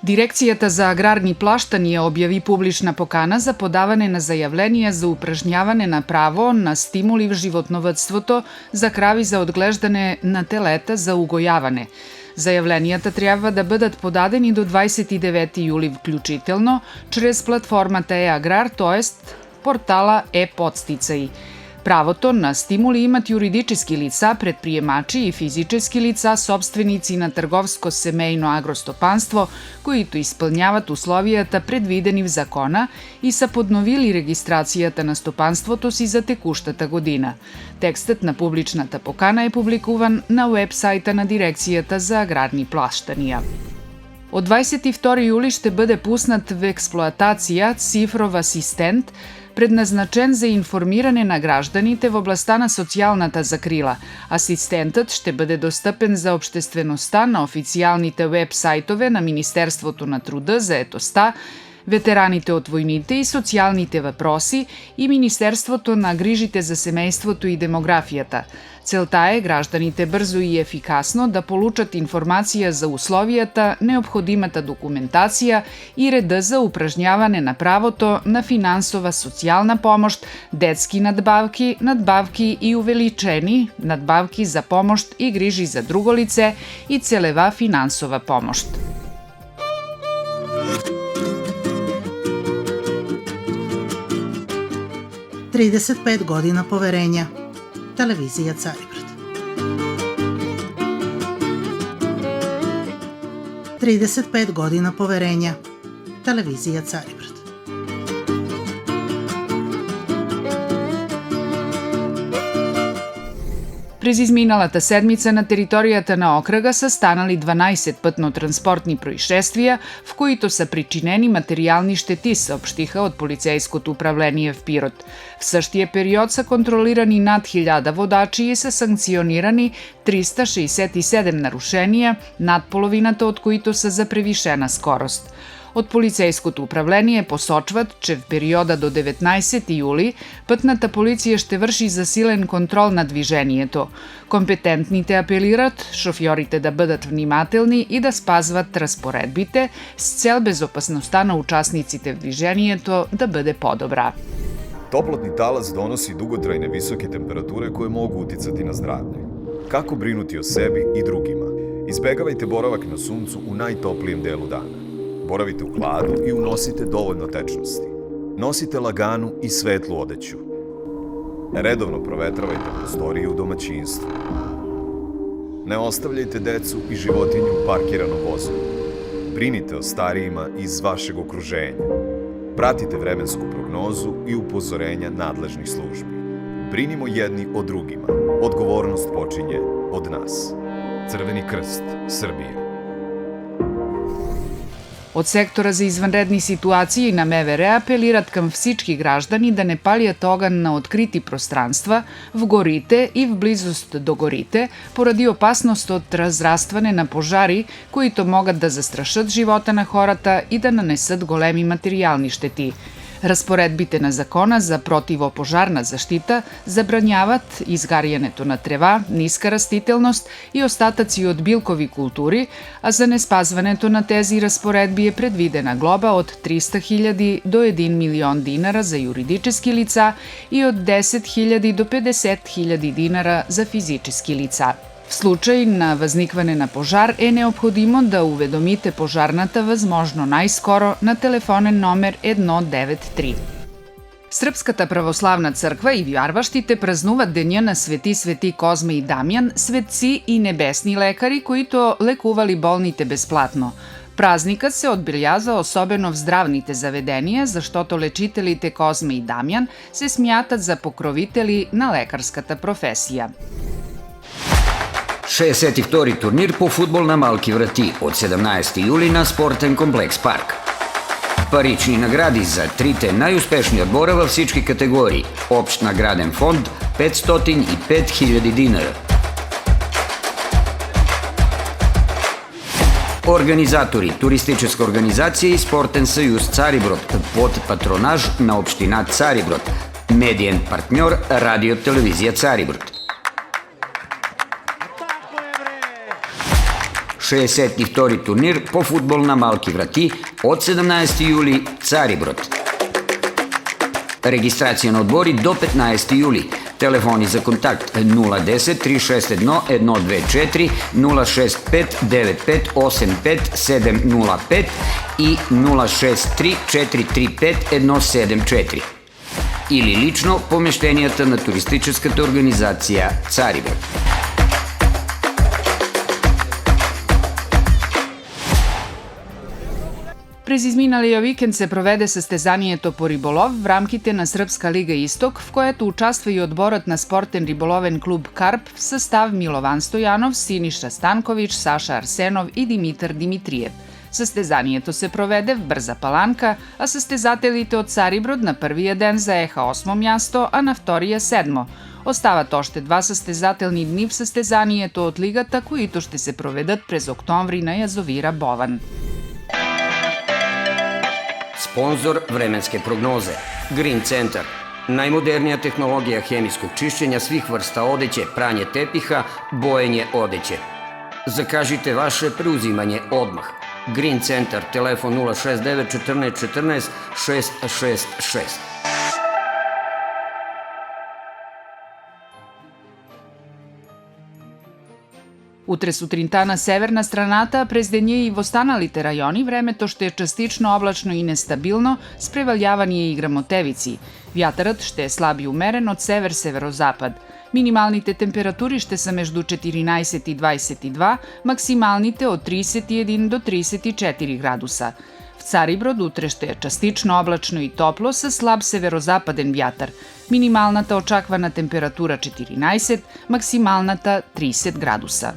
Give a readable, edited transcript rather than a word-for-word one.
Дирекцијата за аграрни плаштанија објави публична покана за подавање на зајавленија за упражнјавање на право на стимули в животновъдството за крави за одглеждање на телета за угојавање. Зајавленијата треба да бидат подадени до 29 јули вклучително чрез платформата e-аграр, тоест портала e-подстицаи. Правото на стимули имат юридички лица, предприемачи и физички лица, собственици на трговско семејно агростопанство, кои исполняват условијата предвидени в закона и са подновили регистрацијата на стопанството си за текуштата година. Текстот на публичната покана е публикуван на уебсајта на Дирекцијата за аграрни плаштанија. Од 22 јули ще биде пуснат в експлоатација цифров асистент, предназначен за информирање на гражданите во областта на социјалната закрила. Асистентот ще биде достапен за општественоста на официјалните веб-сајтове на Министерството на труда, заетоста, ветераните од војните и социјалните въпроси и Министерството на грижите за семејството и демографијата. Целта е гражданите брзо и ефикасно да получат информација за условијата, неопходимата документација и реда за упражнјавање на правото на финансова социјална помошт, детски надбавки, надбавки и увеличени надбавки за помошт и грижи за друго лице и целева финансова помошт. Тридесет година поверења. Телевизија Цариброд. 35 година поверења. Телевизија Цариброд. През изминалата седмица на територијата на окрга са станали 12 пътно-транспортни происшествија, в които са причинени материјални штети, соопштиха од полицејското управление в Пирот. В същия период са контролирани над 1000 водачи и са санкционирани 367 нарушенија, над половината од които са за превишена скорост. Од полицејското управление посочват, че в периода до 19 јули пътната полиција ще врши засилен контрол на движењето. Компетентните апелират шофьорите да бидат внимателни и да спазват распоредбите с цел безопасноста на учасниците в движењето да биде подобра. Топлотни талас доноси дуготрајне високи температуре кои могу утицати на здравје. Како бринути о себе и другима? Избегавајте боравак на сунцу у најтоплиjem делу дана. Боравите у хладу и уносите доволно течности. Носите лагану и светлу одеќу. Редовно проветравајте простории у домаќинству. Не остављајте децу и животињу у паркирано возило. Брините о старијима из вашег окружења. Пратите временску прогнозу и упозорења надлежних служби. Бринимо едни о другима. Одговорност почиње од нас. Црвени крст, Србија. Од сектора за изванредни ситуации на МВР апелират кам всички граждани да не палијат оган на открити пространства, в горите и в близост до горите, поради опасност од разраствање на пожари, които могат да застрашат живота на хората и да нанесат големи материјални штети. Распоредбите на закона за противопожарна заштита забрањават изгарјането на трева, ниска растителност и остатъци од билкови култури, а за неспазването на тези распоредби е предвидена глоба од 300.000 до 1 милион динара за юридически лица и од 10.000 до 50.000 динара за физички лица. В случај на возниквање на пожар е неопходимо да уведомите пожарната возможно најскоро на телефонен номер 193. Српската православна црква и вјарваштите празнуват дења на Свети Козма и Дамјан, светци и небесни лекари които лекували болните бесплатно. Празникът се одбелјазва особено в здравните заведенија, заштото лечителите Козма и Дамјан се смјатат за покровители на лекарската професија. 62-ри турнир по фудбал на малки врати од 17 јули на спортен комплекс Парк. Парични награди за трите најуспешни одбора во всички категории. Општ награден фонд 505.000 динара. Организатори Туристичка организација и Спортен сојуз Цариброд под патронаж на општина Цариброд. Медиен партньор Радио Телевизија Цариброд. 62-ти турнир по фудбал на малки врати од 17 јули Цариброд. Регистрација на одбори до 15 јули. Телефони за контакт 010 361 124, 065 95 85 705 и 063 435 174. Или лично помештенијата на туристичката организација Цариброд. През изминалиот викенд се проведе состезанието по риболов в рамките на Српска лига Исток, в което участва и одборот на спортен риболовен клуб Карп в состав Милован Стојанов, Синиша Станковиć, Саша Арсенов и Димитар Димитриев. Состезанието се проведе в Брза Паланка, а состезателите од Цариброд на првиот ден заеха 8 място, а на вториот 7. Остават още 2 состезателни дни в состезанието од лигата, които ще се проведат през октомври на јазовира Бован. Спонзор временске прогнозе. Green Center. Најмодернија технологија хемискog чишćenja svih vrsta odeće, pranje tepiha, bojenje odeće. Закажите ваше преузимање одмах. Green Center, телефон 069 14 14 666. Утре сутринта на северна страната, през дења и во останалите рајони, времето ще е частично облачно и нестабилно, с превалјавање и грамотевици. Вјатарот ще е слаб и умерен од север-северозапад. Минималните температури ще се меѓу 14 и 22, максималните од 31 до 34 градуса. В Цариброд утре ще е частично облачно и топло со слаб северозападен вјатар. Минималната очаквана температура 14, максималната 30 градуса.